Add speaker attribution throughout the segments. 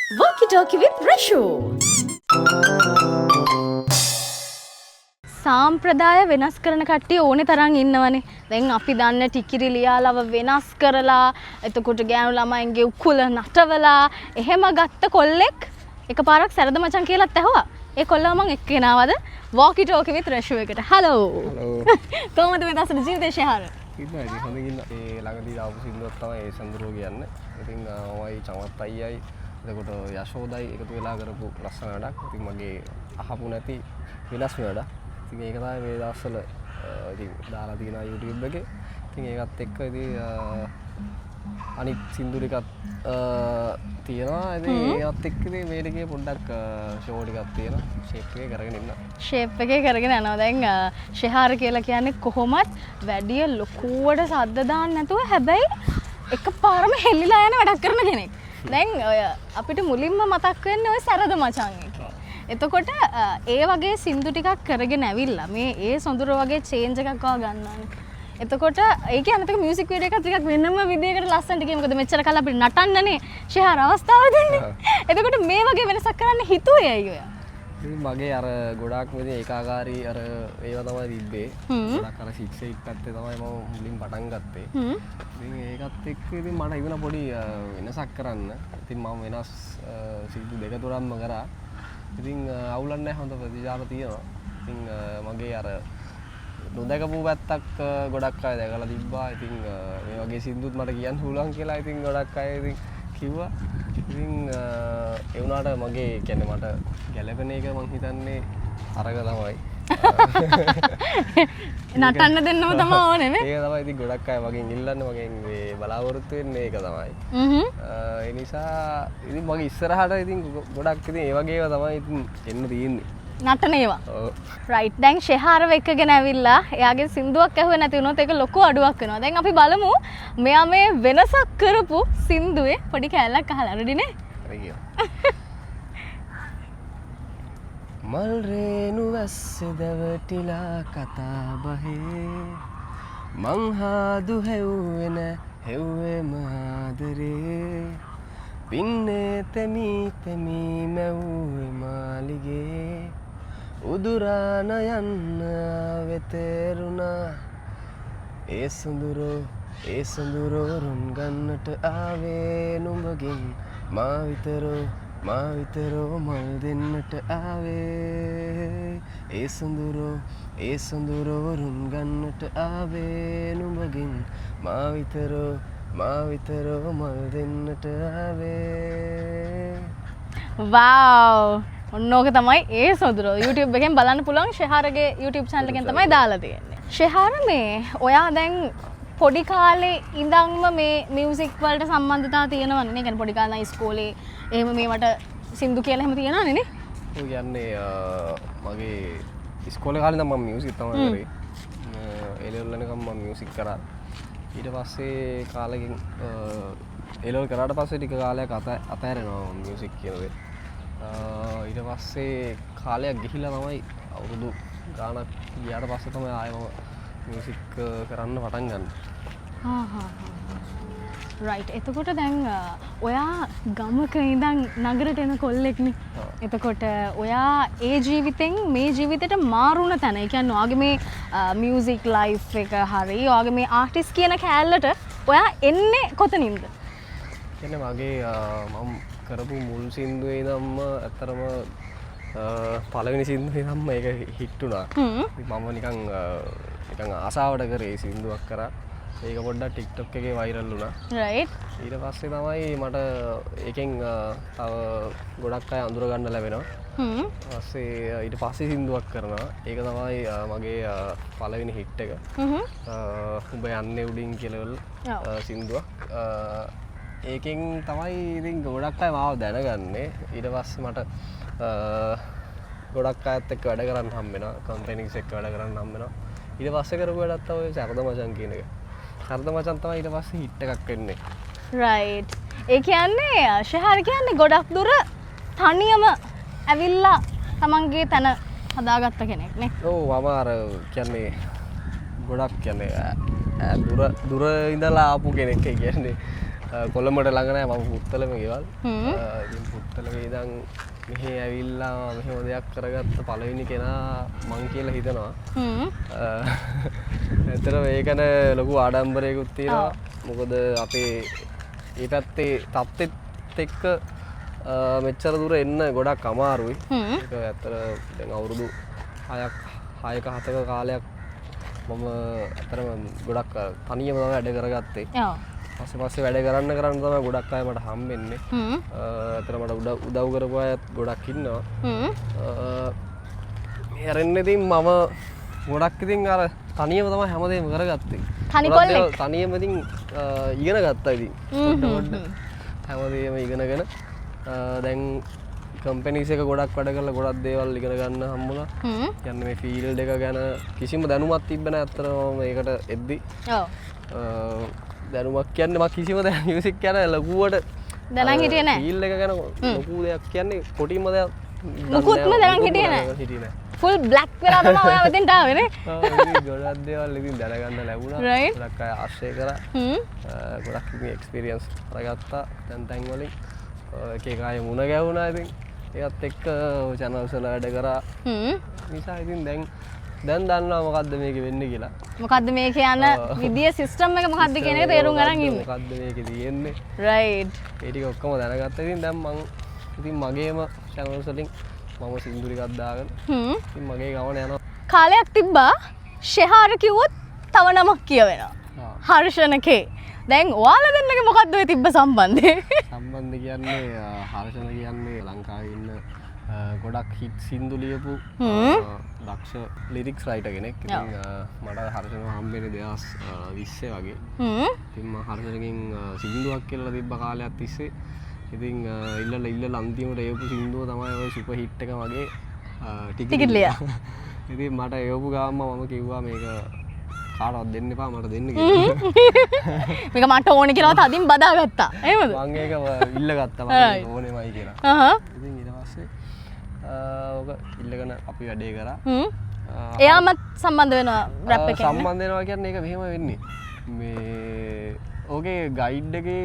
Speaker 1: Walkie Talkie with Rishu. සාම්ප්‍රදාය වෙනස් කරන කට්ටිය ඕනේ තරම් ඉන්නවනේ. දැන් අපි දන්න ටිකිරි ලියාලව වෙනස් කරලා එතකොට ගෑනු ළමයින්ගේ උකුල නටවලා එහෙම ගත්ත කොල්ලෙක් එකපාරක් සරද මචං කියලාත් ඇහුවා. ඒ කොල්ලව මං එක්ක ගෙනාවද Walkie Talkie with Rishu එකට. හලෝ. කොහොමද මේ දවස් ජීවිතේ ෂෙහාර?
Speaker 2: ඉතින් හොඳින් ඉන්න. ඒ ළඟදී ආපු සින්දුවක් තමයි ඒ සඳුරෝ කියන්නේ. ඉතින් ඔයයි චමත් අයියයි එතකොට යශෝදයි එකතු වෙලා කරපු ලස්සන වැඩක්. ඉතින් මගේ අහපු නැති වෙනස් වැඩක්. ඉතින් ඒක තමයි මේ දවස්වල ඉතින් දාලා තියෙනවා YouTube එකේ. ඉතින් ඒකත් එක්ක ඉතින් අනිත් සින්දු ටිකක් තියෙනවා. ඉතින් ඒකත් එක්ක ඉතින් මේ ටිකේ පොඩ්ඩක් ෂෝ ටිකක් තියෙනවා. ෂේප් එකේ කරගෙන ඉන්න.
Speaker 1: ෂේප් එකේ කරගෙන යනවා. දැන් ෂෙහාර කියලා කියන්නේ කොහොමත් වැඩි ලොකුවට සද්ද දාන්න නැතුව හැබැයි එකපාරම හෙල්ලිලා යන වැඩක් කරන කෙනෙක්. දැන් ඔය අපිට මුලින්ම මතක් වෙන්නේ ඔය සරද මචං එක. එතකොට ඒ වගේ සින්දු ටිකක් කරගෙන ඇවිල්ලා මේ ඒ සොඳුර වගේ චේන්ජ් එකක් ගන්නවානේ. එතකොට ඒ කියන්නේ තක මියුසික් වීඩියෝ එකක් ටිකක් වෙනම විදියකට ලස්සනට ගියේ. මොකද මෙච්චර කල් අපිට නටන්නනේ ෂෙහාර අවස්ථාව දෙන්නේ. එතකොට මේ වගේ වෙනසක් කරන්න හිතුවේ ඇයි ඔය?
Speaker 2: ඉතින් මගේ අර ගොඩාක් මේ ඒකාකාරී අර ඒවා තමයි තිබ්බේ. ගොඩක් අර 6 8 පැත්තේ තමයි මම මුලින් පටන් ගත්තේ. ඉතින් ඒකත් එක්ක ඉතින් මට ඉවන පොඩි වෙනසක් කරන්න. ඉතින් මම වෙනස් සින්දු දෙක තුනක්ම කරා. ඉතින් අවුලක් නැහැ, හොඳ ප්‍රතිචාර තියෙනවා. ඉතින් මගේ අර නොදකපු පැත්තක් ගොඩක් අය දැකලා තිබ්බා. ඉතින් මේ වගේ සින්දුත් මට කියන්න පුළුවන් කියලා ඉතින් ගොඩක් අය ඉතින් කිව්වා. ඉතින් ඒ වුණාට මගේ කියන්නේ මට ගැළපෙන එක මං හිතන්නේ අරග තමයි.
Speaker 1: නටන්න දෙන්නම තමයි ඕනේ නේ.
Speaker 2: ඒක තමයි ඉතින් ගොඩක් අය මගෙන් ඉල්ලන්නේ, මගෙන් මේ බලාපොරොත්තු වෙන්නේ ඒක තමයි. ඒ නිසා ඉතින් මගේ ඉස්සරහට ඉතින් ගොඩක් ඉතින් ඒ වගේ ඒවා තමයි ඉතින් එන්න තියෙන්නේ.
Speaker 1: නටන ඒවා. රයිට්. දැන් ෂෙහාරව එක්කගෙන ඇවිල්ලා එයාගේ සින්දුවක් ඇහුවේ නැති වුණොත් ඒක ලොකු අඩුවක් වෙනවා. දැන් අපි බලමු මෙයා මේ වෙනසක් කරපු සින්දුවේ පොඩි කැලලක් අහලා රෙඩිනේ?
Speaker 2: හරි කියමු. මල් රේණු වැස්සේ දවටිලා කතා බහේ මං හාදු හැව්වෙන හෙව්වෙම ආදරේ පින්නේ තෙමී තෙමී මැව්වේ මාලිගේ උදුරාන යන්න වෙතෙරුණා ඒ සොඳුරෝ රුන් ගන්නට ආවේ නුඹගෙන් මා විතරෝ මල් දෙන්නට ආවේ ඒ සොඳුරෝ රුන් ගන්නට ආවේ නුඹගෙන් මා විතරෝ මල් දෙන්නට ආවේ.
Speaker 1: වව්. ඔන්නෝක තමයි ඒ සොඳුරෝ. YouTube එකෙන් බලන්න පුළුවන්. ෂෙහාරගේ YouTube channel එකෙන් තමයි දාලා තියෙන්නේ. ෂෙහාර මේ ඔයා දැන් පොඩි කාලේ ඉඳන්ම මේ මියුසික් වලට සම්බන්ධතාව තියෙනවනේ. ඒ කියන්නේ පොඩි කාලේ ඉස්කෝලේ එහෙම මේවට සින්දු කියලා එහෙම තියෙනවනේ නේ?
Speaker 2: ඔය කියන්නේ මගේ ඉස්කෝලේ කාලේ නම් මම මියුසික් තමයි කරේ. ඒ ලෙවල් වෙනකම් මම මියුසික් කරා. ඊට පස්සේ කාලෙකින් ඒ ලෙවල් කරාට පස්සේ ටික කාලයක් අතහැරෙනවා මියුසික් කියන දේ. ඊට පස්සේ කාලයක් ගිහිල්ලා තමයි අවුරුදු ගාණක් ගියාට පස්සේ තමයි ආයෙම මියුසික් කරන්න පටන් ගන්න. රයිට්. එතකොට දැන් ඔයා ගමක ඉඳන් නගරට එන කොල්ලෙක්නේ. එතකොට ඔයා ඒ ජීවිතෙන් මේ ජීවිතයට මාරුණ තැන. ඒ කියන්නේ ඔයාගේ මේ මියුසික් ලයිෆ් එක හරි ඔයාගේ මේ ආටිස්ට් කියන කෑල්ලට ඔයා එන්නේ කොතනින්ද? කියන්නේ මගේ මම කරපු මුල් සින්දුවේ ඉඳන්ම ඇත්තරම පළවෙනි සින්දුවේ ඉඳන්ම ඒක හිට් වුණා. මම නිකන් ආසාවට කරේ සින්දුවක් කරා. ඒක පොඩ්ඩක් TikTok එකේ වයිරල් වුණා.
Speaker 1: රයිට්.
Speaker 2: ඊට පස්සේ තමයි මට ඒකෙන් තව ගොඩක් අය අඳුර ගන්න ලැබෙනවා. ඊට පස්සේ සින්දුවක් කරනවා. ඒක තමයි මගේ පළවෙනි හිට් එක. උඹ යන්නේ උඩින් කියලා සින්දුවක්. ඒකෙන් තමයි ඉතින් ගොඩක් අය මාව දැනගන්නේ. ඊට පස්සේ මට ගොඩක් අයත් එක්ක වැඩ කරන්න හම්බ වෙනවා. කම්පැනිස් එක්ක වැඩ කරන්න හම්බ වෙනවා. ඊට පස්සේ කරපු වැඩක් තමයි සරද මචං කියන එක. සරද මචං තමයි ඊට පස්සේ හිට් එකක් වෙන්නේ.
Speaker 1: රයිට්. ඒ කියන්නේ ෂෙහාර කියන්නේ ගොඩක් දුර තනියම ඇවිල්ලා තමන්ගේ තන හදාගත්ත කෙනෙක් නේ.
Speaker 2: ඔව් මම අර කියන්නේ ගොඩක් කියන්නේ දුර ඉඳලා ආපු කෙනෙක්. ඒ කියන්නේ කොළඹට ළඟ නෑ මම පුත්තලම ගෙවල්. ඉතින් පුත්තලම ඉඳන් මෙහි ඇවිල්ලා මෙහෙම දෙයක් කරගත්ත පළවෙනි කෙනා මං කියලා හිතනවා. ඇත්තටම ඒකන ලොකු ආඩම්බරයකුත් තියෙනවා. මොකද අපේ ඒ පැත්තේ තත්ත්වෙත් එක්ක මෙච්චර දුර එන්න ගොඩක් අමාරුයි. ඒක ඇත්තට දැන් අවුරුදු 6ක 7ක කාලයක් මම ඇත්තටම ගොඩක් තනියම තමයි වැඩ කරගත්තේ. පස්සේ වැඩ කරන්න තමයි ගොඩක් අය මට හම්බෙන්නේ. ඇත්තට මට උදව් කරපු අයත් ගොඩක් ඉන්නවා. මේ අරන්නේ ඉතින් මම ගොඩක් ඉතින් අර තනියම තමයි හැමදේම කරගත්තේ. තනියම ඉතින් ඉගෙන ගත්තා ඉතින්. පොඩ්ඩ හැමදේම ඉගෙනගෙන දැන් කම්පැනිස් එක ගොඩක් වැඩ කරලා ගොඩක් දේවල් ඉගෙන ගන්න හම්බුණා. කියන්නේ මේ ෆීල්ඩ් එක ගැන කිසිම දැනුමක් තිබ්බ නැහැ අත්‍තරම මේකට එද්දි. දැනුමක් කියන්නේ මම කිසිම මියුසික් ගැන ලකුවට
Speaker 1: දැනන් හිටියේ නැහැ.
Speaker 2: ෆීල්ඩ් එක ගැන ලොකු දෙයක් කියන්නේ කොටිම දෙයක්
Speaker 1: මුකුත්ම දැනන් හිටියේ නැහැ. ෆුල් බ්ලැක් වෙලා තමයි ඔයා මෙතෙන්ට ආවේ නේ.
Speaker 2: ගොඩක් දේවල් ඉතින් දැනගන්න ලැබුණා. ගොඩක් අය ආශ්‍රය කරා. ගොඩක් ඉතින් එක්ස්පීරියන්ස් අරගත්තා. දැන් වලින් එක එක අය මුණ ගැහුණා ඉතින්. ඒකත් එක්ක channels වල වැඩ කරා. නිසා ඉතින් දැන් දන්නවා මොකද්ද මේක වෙන්නේ කියලා. මොකද්ද
Speaker 1: මේ කියන විදිය සිස්ටම් එක මොකද්ද කියන එක තේරුම් ගන්න ඉන්නේ.
Speaker 2: මොකද්ද මේකේ තියෙන්නේ.
Speaker 1: රයිට්.
Speaker 2: ඒ ටික ඔක්කොම දැනගත්තා. ඉතින් දැන් මං ඉතින් මගේම channels වලින් මම සින්දු ටිකක් දාගෙන ඉතින් මගේ ගමන යනවා.
Speaker 1: කාලයක් තිබ්බා ෂෙහාර කිව්වොත් තව නමක් කියවෙනවා. හර්ෂණකේ. දැන් ඔයාලා දෙන්නගේ මොකද්ද ඔය තිබ්බ සම්බන්ධය?
Speaker 2: සම්බන්ධය කියන්නේ හර්ෂණ කියන්නේ ලංකාවේ ඉන්න ගොඩක් හිට් සින්දු ලියපු දක්ෂ ලිරික්ස් රයිටර් කෙනෙක්. ඉතින් මට හර්ෂණව හම්බෙන්නේ 2020 වගේ. ඉතින් මම හර්ෂණගෙන් සින්දුවක් කියලා තිබ්බ කාලයක් තිස්සේ. ඉතින් ඉල්ලලා අන්තිමට එවපු සින්දුව තමයි ඔය සුපර් හිට් එක වගේ ටිකට් ලියා. ඉතින් මට එවපු ගාම මම කිව්වා මේක කාටවත් දෙන්න එපා මට දෙන්න කියලා.
Speaker 1: මේක මට ඕනේ කියලා තදින් බදාගත්තා. එහෙමද?
Speaker 2: මම ඒක ඉල්ලගත්තා මට ඕනේමයි කියලා. ඉතින් ඊට පස්සේ ඔක ඉල්ලගෙන අපි වැඩේ කරා.
Speaker 1: එයාමත් සම්බන්ධ වෙනවා රැප් එකෙන්.
Speaker 2: සම්බන්ධ වෙනවා කියන්නේ ඒක මෙහෙම වෙන්නේ. මේ ඕකේ ගයිඩ් එකේ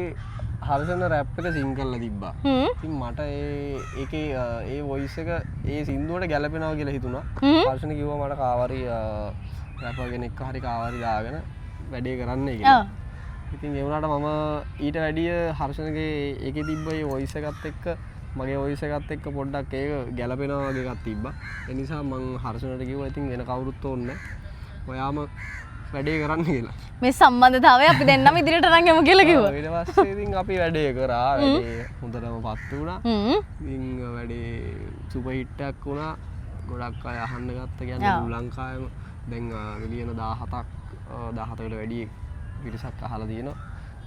Speaker 2: හර්ෂණ රැප් එක සිං කරලා තිබ්බා. ඉතින් මට ඒකේ ඒ වොයිස් එක ඒ සින්දුවට ගැලපෙනවා කියලා හිතුණා. හර්ෂණ කිව්වා මට කාවරි රැපර් කෙනෙක් හරි කාවරි දාගෙන වැඩේ කරන්නයි කියලා. ඉතින් ඒ වුණාට මම ඊට වැඩිය හර්ෂණගේ ඒකේ තිබ්බ ඒ වොයිස් එකත් එක්ක මගේ වොයිස් එකත් එක්ක පොඩ්ඩක් ඒක ගැලපෙනවා වගේ එකක් තිබ්බා. ඒ නිසා මං හර්ෂණට කිව්වා ඉතින් වෙන කවුරුත් ඕනේ නැහැ. ඔයාම වැඩේ කරන්න කියලා.
Speaker 1: මේ සම්බන්ධතාවය අපි දෙන්නම ඉදිරියට අරන් යමු කියලා කිව්වා.
Speaker 2: ඊට පස්සේ ඉතින් අපි වැඩේ කරා. වැඩේ හොඳටම පත් වුණා. ඉතින් වැඩේ සුපර් හිට් එකක් වුණා. ගොඩක් අය අහන්න ගත්ත කියන්නේ ලංකාවේම දැන් මිලියන 17කට වැඩි පිරිසක් අහලා තියෙනවා.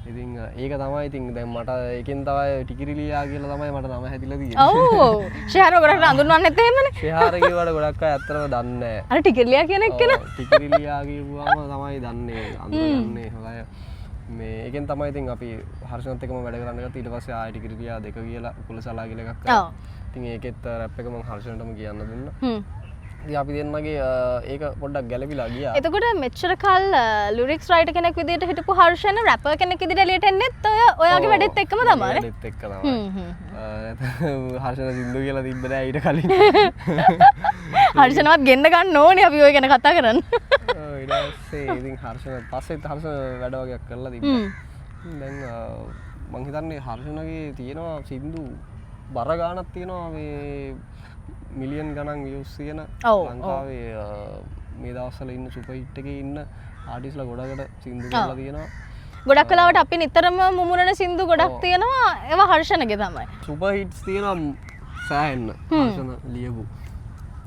Speaker 2: ඉතින් ඒක තමයි ඉතින් දැන් මට ඒකෙන් තමයි ටිකිරිලියා කියලා තමයි මට නම හැදිලා තියෙන්නේ.
Speaker 1: ඔව්. ෂෙහාර ගොඩක් අඳුරන්නේ නැත් එහෙමනේ.
Speaker 2: ෂෙහාර කියවට ගොඩක් අය ඇත්තටම දන්නේ නැහැ.
Speaker 1: අර ටිකිරිලියා කියන එක නේ.
Speaker 2: ටිකිරිලියා කියුවාම තමයි දන්නේ අඳුරන්නේ. හොඳයි. මේ ඒකෙන් තමයි ඉතින් අපි හර්ෂණත් එක්කම වැඩ කරන්න ගත්තා. ඊට පස්සේ ආයෙ ටිකිරිලියා 2 කියලා කුලසලා කියලා එකක් කරා. ඉතින් ඒකෙත් රැප් එක මම හර්ෂණටම කියන්න දුන්නා. ඉතින් අපි දෙන්නගේ ඒක පොඩ්ඩක් ගැලවිලා ගියා.
Speaker 1: එතකොට මෙච්චර කල් ලිරික්ස් රයිටර් කෙනෙක් විදිහට හිටපු හර්ෂණ රැපර් කෙනෙක් විදිහට එළියට එන්නෙත් ඔයාගේ වැඩෙත් එක්කම තමයි.
Speaker 2: වැඩෙත් එක්ක තමයි. හර්ෂණ සින්දු කියලා තිබ්බ නෑ ඊට කලින්.
Speaker 1: හර්ෂණවත් ගෙන්න ගන්න ඕනේ අපි ඔය ගැන කතා කරන්න.
Speaker 2: ඊට පස්සේ ඉතින් හර්ෂණ වැඩ වගේක් කරලා තිබ්බා. දැන් මං හිතන්නේ හර්ෂණගේ තියෙනවා සින්දු බර ගානක් තියෙනවා මේ මිලියන් ගණන් views තියෙන ලංකාවේ මේ දවස්වල ඉන්න සුපර් හිට් එකේ ඉන්න ආටිස්ලා ගොඩකට සින්දු කරලා තියෙනවා.
Speaker 1: ගොඩක් වෙලාවට අපි නිතරම මුමුණන සින්දු ගොඩක් තියෙනවා ඒවා හර්ෂණගේ තමයි.
Speaker 2: සුපර් හිට්ස් තියෙනවා සෑහෙන්න හර්ෂණ ලියපු.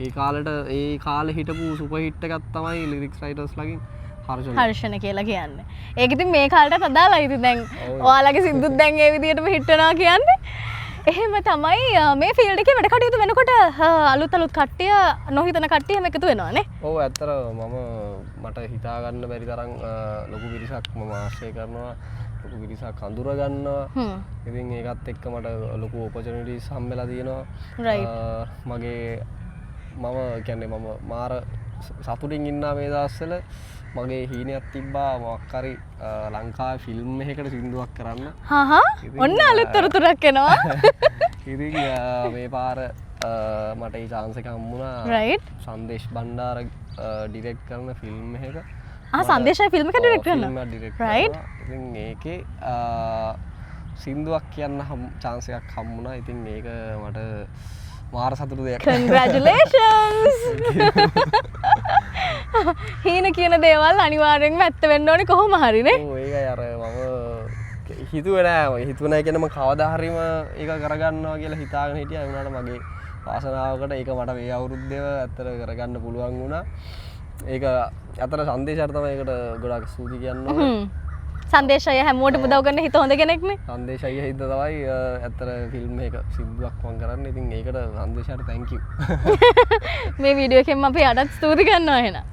Speaker 2: ඒ කාලේ හිටපු සුපර් හිට් එකක් තමයි ලිරික්ස් රයිටර්ස්ලාගෙන් හර්ෂණ කියලා කියන්නේ. ඒක ඉතින් මේ කාලේට අදාළයි. ඉතින් දැන් ඔයාලගේ සින්දුත් දැන් ඒ විදිහටම හිට් වෙනවා කියන්නේ. එහෙම තමයි මේ ෆීල්ඩ් එකේ වැඩ කටයුතු වෙනකොට අලුත් කට්ටිය නොහිතන කට්ටිය හැම එකතු වෙනවානේ. ඔව් ඇත්තට මට හිතා ගන්න බැරි තරම් ලොකු පිරිසක් මම ආශ්‍රය කරනවා. ලොකු පිරිසක් අඳුර ගන්නවා. ඉතින් ඒකත් එක්ක මට ලොකු ඔපචුනිටිස් හම්බෙලා තියෙනවා. මගේ මම කියන්නේ මම මාර සතුටින් ඉන්නා මේ දවස්වල මගේ හීනයක් තිබ්බා මොකක් හරි ලංකාවේ ෆිල්ම් එකකට සින්දුවක් කරන්න.
Speaker 1: ඔන්න අලුත් තොරතුරක් එනවා.
Speaker 2: ඉතින් මේ පාර මට ඒ chance එක හම්බුණා.
Speaker 1: right.
Speaker 2: සංදේශ් බණ්ඩාර ඩිරෙක්ට් කරන ෆිල්ම් එකක.
Speaker 1: සංදේශයි ෆිල්ම් එක ඩිරෙක්ට් කරනවා.
Speaker 2: ෆිල්ම් එක ඩිරෙක්ට් කරනවා. ඉතින් ඒකේ සින්දුවක් කියන්න chance එකක් හම්බුණා. ඉතින් ඒක මට මාර සතුටු දෙයක්.
Speaker 1: Congratulations. හීන කියන දේවල් අනිවාර්යෙන්ම ඇත්ත වෙන්න ඕනේ කොහොම හරිනේ.
Speaker 2: ඔව් ඒකයි අර මම හිතුවේ නෑ. හිතුවේ නෑ කියන්නේ මම කවදා හරිම ඒක කරගන්නවා කියලා හිතාගෙන හිටියා. ඒ වුණාට මගේ වාසනාවකට ඒක මට මේ අවුරුද්දේම ඇත්තට කරගන්න පුළුවන් වුණා. ඒක අතර සංදේශයට තමයි ඒකට ගොඩාක් ස්තුති කියන්න ඕනේ.
Speaker 1: සංදේශය හැමෝටම උදව් කරන හිත හොඳ කෙනෙක්නේ.
Speaker 2: සංදේශය හින්ද තමයි ඇත්තට ෆිල්ම් එක සින්දුවක් මම කරන්නේ. ඉතින් ඒකට සංදේශයට thank you.
Speaker 1: මේ වීඩියෝ එකෙන් අපි අදත් ස්තුති කරනවා එහෙනම්.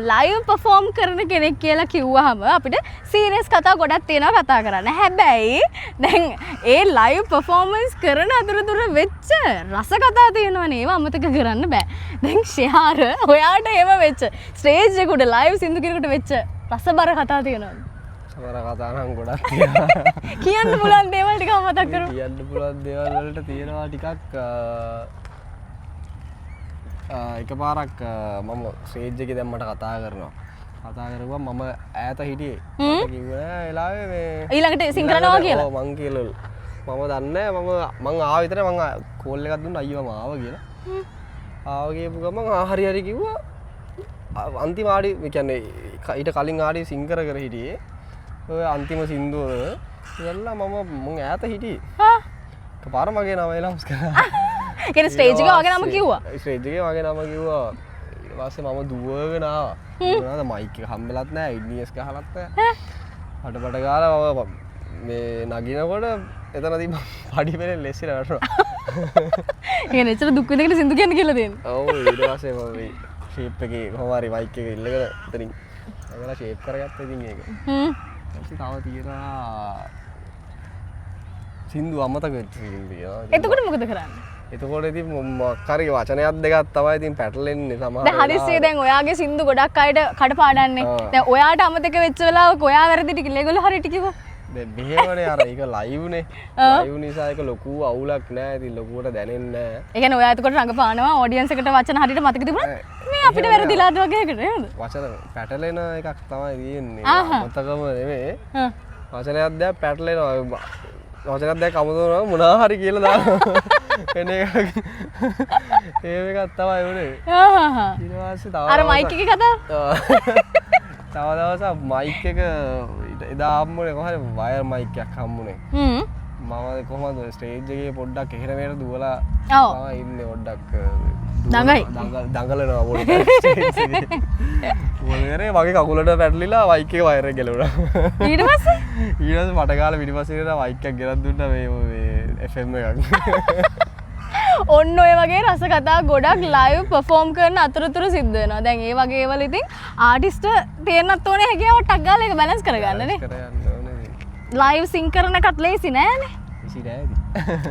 Speaker 1: ලයිව් පර්ෆෝම් කරන කෙනෙක් කියලා කිව්වහම අපිට සීරියස් කතා ගොඩක් තියෙනවා කතා කරන්න. හැබැයි දැන් ඒ ලයිව් පර්ෆෝමන්ස් කරන අතරතුර වෙච්ච රස කතා තියෙනවනේ. ඒව අමතක කරන්න බෑ. දැන් ෂෙහාර ඔයාට එහෙම වෙච්ච ස්ටේජ් එකට ලයිව් සින්දු කෙනෙකුට වෙච්ච රසබර කතා තියෙනවද?
Speaker 2: සමහර කතා නම් ගොඩක් තියෙනවා.
Speaker 1: කියන්න පුළුවන් දේවල් ටික මතක් කරමු.
Speaker 2: කියන්න පුළුවන් දේවල් වලට තියෙනවා ටිකක් එකපාරක් මම ස්ටේජ් එකේ දැන් මට කතා කරනවා. කතා කරුවා මම ඈත හිටියේ. මට කිව්වා එලාවේ මේ
Speaker 1: ඊළඟට සිං කරනවා කියලා.
Speaker 2: ඔව් මං කියලලු. මම දන්නේ මං ආව විතරේ මං කෝල් එකක් දුන්නා අයියෝ මම ආවා කියලා. ආව කියපු ගමන් හරි කිව්වා. අන්තිම ආඩි ඒ කියන්නේ ඊට කලින් ආඩි සිං කර හිටියේ. ඔය අන්තිම සින්දුව ඉවරලා මම ඈත හිටියේ. එකපාර මගේ නම එලම්ස් කරා.
Speaker 1: කියන ස්ටේජ් එකේ වගේ නම කිව්වා.
Speaker 2: ස්ටේජ් එකේ වගේ නම කිව්වා. ඊට පස්සේ මම දුවගෙන ආවා. දුවනවාද මයික් එක හම්බෙලත් නැහැ, ඉඩ්නියස් ගහලත් නැහැ. හඩපඩ ගාලා මම මේ නගිනකොට එතන තිබ්බ පඩි පෙරේ ලෙස්සිර වැටුණා.
Speaker 1: ඒ නෙච්චර දුක් විඳගෙන සින්දු කියන්න කියලා දෙන්නේ.
Speaker 2: ඔව් ඊට පස්සේ මම මේ ෂේප් එකේ කොහොම හරි මයික් එක ඉල්ලගෙන එතනින් අගලා ෂේප් කරගත්තා ඉතින් ඒක. ඊට තව තියෙනවා සින්දු අමතක වෙච්ච සින්දු.
Speaker 1: එතකොට මොකද කරන්නේ?
Speaker 2: එතකොට ඉතින් මොකක් හරි වචනයක් දෙකක් තමයි ඉතින් පැටලෙන්නේ සමහර
Speaker 1: දැන් හදිස්සියේ දැන් ඔයාගේ සින්දු ගොඩක් අයට කඩපාඩන්නේ. දැන් ඔයාට අමතක වෙච්ච වෙලාවක ඔයා වැරදි ටික ඒගොල්ලෝ හරි ටික කිව්වා.
Speaker 2: දැන් මෙහෙමනේ අර ඒක ලයිව්නේ. ලයිව් නිසා ඒක ලොකු අවුලක් නෑ. ඉතින් ලොකුවට දැනෙන්නේ නෑ.
Speaker 1: ඒ කියන්නේ ඔයා එතකොට රඟපානවා ඔඩියන්ස් එකට වචන හරියට මතක තිබුණා. මේ අපිට වැරදිලාද වගේ එකට නේද?
Speaker 2: වචන පැටලෙන එකක් තමයි තියෙන්නේ. අමතකම නෙමෙයි. වචනයක් දැන් පැටලෙනවා. වචනයක් දැන් කමදෝනවා මොනවා හරි කියලා දානවා. එන එක ඒව එකක් තමයි උනේ. ඊට පස්සේ තව
Speaker 1: අර මයික් එකේ කතාව.
Speaker 2: තව දවසක් මයික් එක එදා හම්බුනේ කොහරි වයර් මයික් එකක් හම්බුනේ. මම කොහමද ස්ටේජ් එකේ පොඩ්ඩක් එහෙර මෙහෙර දුවලා තමයි ඉන්නේ පොඩ්ඩක් දඟලනවා පොඩ්ඩක් ස්ටේජ් එකේ. මොලේ මගේ කකුලට පැටලිලා මයික් එක වයර් එක ගැලුණා.
Speaker 1: ඊට පස්සේ
Speaker 2: මට ගාලා පිටිපස්සේ ඉඳලා මයික් එකක් ගෙනත් දුන්නා මේ FM එකක්.
Speaker 1: ඔන්න ඔය වගේ රස කතා ගොඩක් ලයිව් පර්ෆෝම් කරන අතරතුර සිද්ධ වෙනවා. දැන් ඒ වගේ ඒවල ඉතින් ආටිස්ට් තේරෙන්නත් ඕනේ හැකියාව ටක් ගාලා ඒක බැලන්ස් කරගන්න නේ.
Speaker 2: කරගන්න ඕනේ.
Speaker 1: ලයිව් සිං කරන එකත් ලේසි නෑනේ.
Speaker 2: ලේසි නෑ ඉතින්.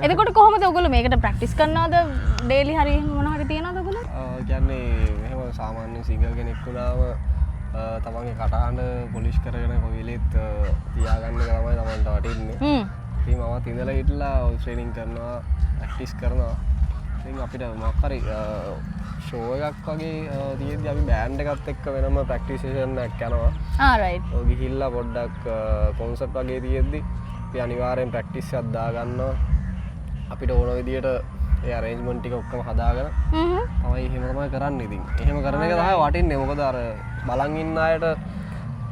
Speaker 1: එතකොට කොහොමද ඔයගොල්ලෝ මේකට ප්‍රැක්ටිස් කරනවද? ඩේලි හරි මොන හරි තියනවද ඔයගොල්ලෝ?
Speaker 2: කියන්නේ මෙහෙම සාමාන්‍ය සිංගර් කෙනෙක් වුණාම තමන්ගේ කටහඬ පොලිෂ් කරගෙන කොයි වෙලෙත් තියාගන්න එක තමයි තමන්ට වටින්නේ. ඉතින් මමත් ඉඳලා හිටලා ට්‍රේනින් කරනවා, ප්‍රැක්ටිස් කරනවා. ඉතින් අපිට මොකක් හරි ෂෝ එකක් වගේ තියෙද්දි අපි බෑන්ඩ් එකත් එක්ක වෙනම ප්‍රැක්ටිස් සෙෂන් එකක් යනවා.
Speaker 1: රයිට්.
Speaker 2: ඔය ගිහිල්ලා පොඩ්ඩක් කොන්සර්ට් වගේ තියෙද්දි අපි අනිවාර්යෙන් ප්‍රැක්ටිස් එකක් දාගන්නවා. අපිට ඕන විදියට ඒ අරේන්ජ්මන්ට් ටික ඔක්කොම හදාගෙන තමයි එහෙම තමයි කරන්නේ ඉතින්. එහෙම කරන එක තමයි වටින්නේ. මොකද අර බලන් ඉන්න අයට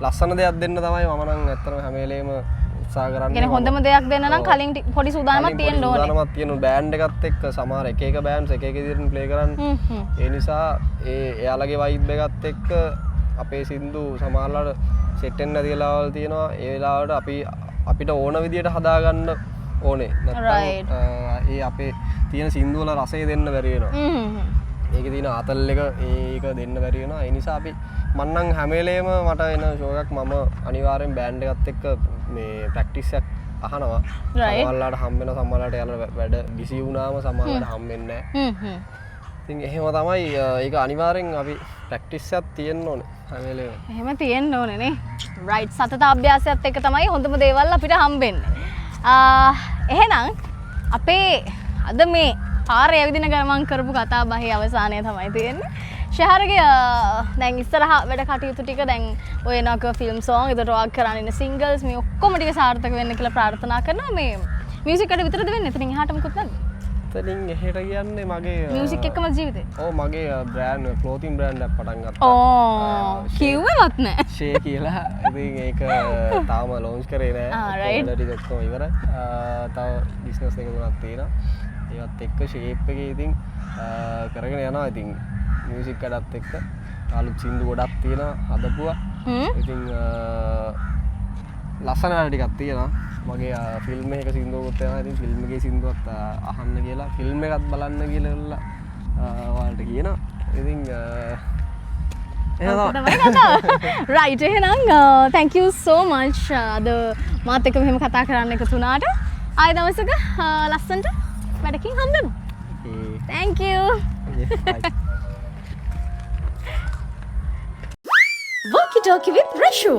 Speaker 2: ලස්සන දෙයක් දෙන්න තමයි මම නම් ඇත්තටම හැම වෙලේම උත්සාහ කරන්නේ.
Speaker 1: කියන්නේ හොඳම දෙයක් දෙන්න නම් කලින් පොඩි සූදානමක් තියෙන්න ඕනේ.
Speaker 2: සූදානමක් තියෙන බෑන්ඩ් එකත් එක්ක සමහර එක බෑන්ඩ්ස් එක විදිහට ප්ලේ කරන්නේ. ඒ නිසා එයාලගේ වයිබ් එකත් එක්ක අපේ සින්දු සමහරවල්ලාට සෙට් වෙන්න නැති වෙලාවල් තියෙනවා. ඒ වෙලාවට අපිට ඕන විදියට හදාගන්න ඕනේ. නැත්නම් ඒ අපේ තියෙන සින්දු වල රසය දෙන්න බැරි වෙනවා. ඒකේ තියෙන ආතල් එක ඒක දෙන්න බැරි වෙනවා. ඒ නිසා අපි මන්නම් හැම වෙලේම මට එන ෂෝ එකක් මම අනිවාර්යෙන් බෑන්ඩ් එකත් එක්ක මේ ප්‍රැක්ටිස් එකක් අහනවා. සමහරවල්ලාට හම්බ වෙනවා, සමහරවල්ලාට යන වැඩ බිසි වුණාම සමහරවල්ලාට හම්බෙන්නේ නැහැ. ඉතින් එහෙම තමයි ඒක අනිවාර්යෙන් අපි ප්‍රැක්ටිස් එකක් තියෙන්න ඕනේ හැම වෙලේම.
Speaker 1: එහෙම තියෙන්න ඕනේ නේ. රයිට්. සතත අභ්‍යාසයත් එක්ක තමයි හොඳම දේවල් අපිට හම්බෙන්නේ. එහෙනම් අපේ අද මේ පාරේ ඇවිදින ගමන් කරපු කතා බහේ අවසානය තමයි තියෙන්නේ. ශහරගේ දැන් ඉස්සරහ වැඩ කටයුතු ටික දැන් ඔය නක ෆිල්ම් සෝං ඒකට වර්ක් කරන ඉන්න සිංගල්ස් මේ ඔක්කොම ටික සාර්ථක වෙන්න කියලා ප්‍රාර්ථනා කරනවා. මේ මියුසික් එකට විතරද වෙන්නේ? එතනින් එහාට මොකුත් නැද්ද?
Speaker 2: එතනින් එහෙට කියන්නේ මගේ
Speaker 1: මියුසික් එක්කම ජීවිතේ.
Speaker 2: ඔව් මගේ බ්‍රෑන්ඩ් ක්ලෝතින් බ්‍රෑන්ඩ් එකක් පටන් ගත්තා.
Speaker 1: ඕ කිව්වවත් නැහැ.
Speaker 2: ෂේ කියලා. ඉතින් ඒක තාම ලොන්ච් කරේ නෑ. ඔක්කොම ඔක්කොම ඉවරයි. තව බිස්නස් එක තුනක් තියෙනවා. ඒවත් එක්ක ෂේප් එකේ ඉතින් කරගෙන යනවා. ඉතින් මියුසික් කඩත් එක්ක අලුත් සින්දු ගොඩක් තියෙනවා හදපුවා. ඉතින් ලස්සන වැඩ ටිකක් තියෙනවා. මගේ ෆිල්ම් එකක සින්දුවකුත් තියෙනවා. ඉතින් ෆිල්ම් එකේ සින්දුවත් අහන්න කියලා ෆිල්ම් එකත් බලන්න කියලා ඔයාලට කියනවා. ඉතින්
Speaker 1: රයිට්. එහෙනම් thank you so much අද මාත් එක්ක මෙහෙම කතා කරන්න එකතු වුණාට. ආයෙ දවසක ලස්සනට වැඩකින් හම්බෙමු. thank you.
Speaker 3: Walkie Talkie with Rashu.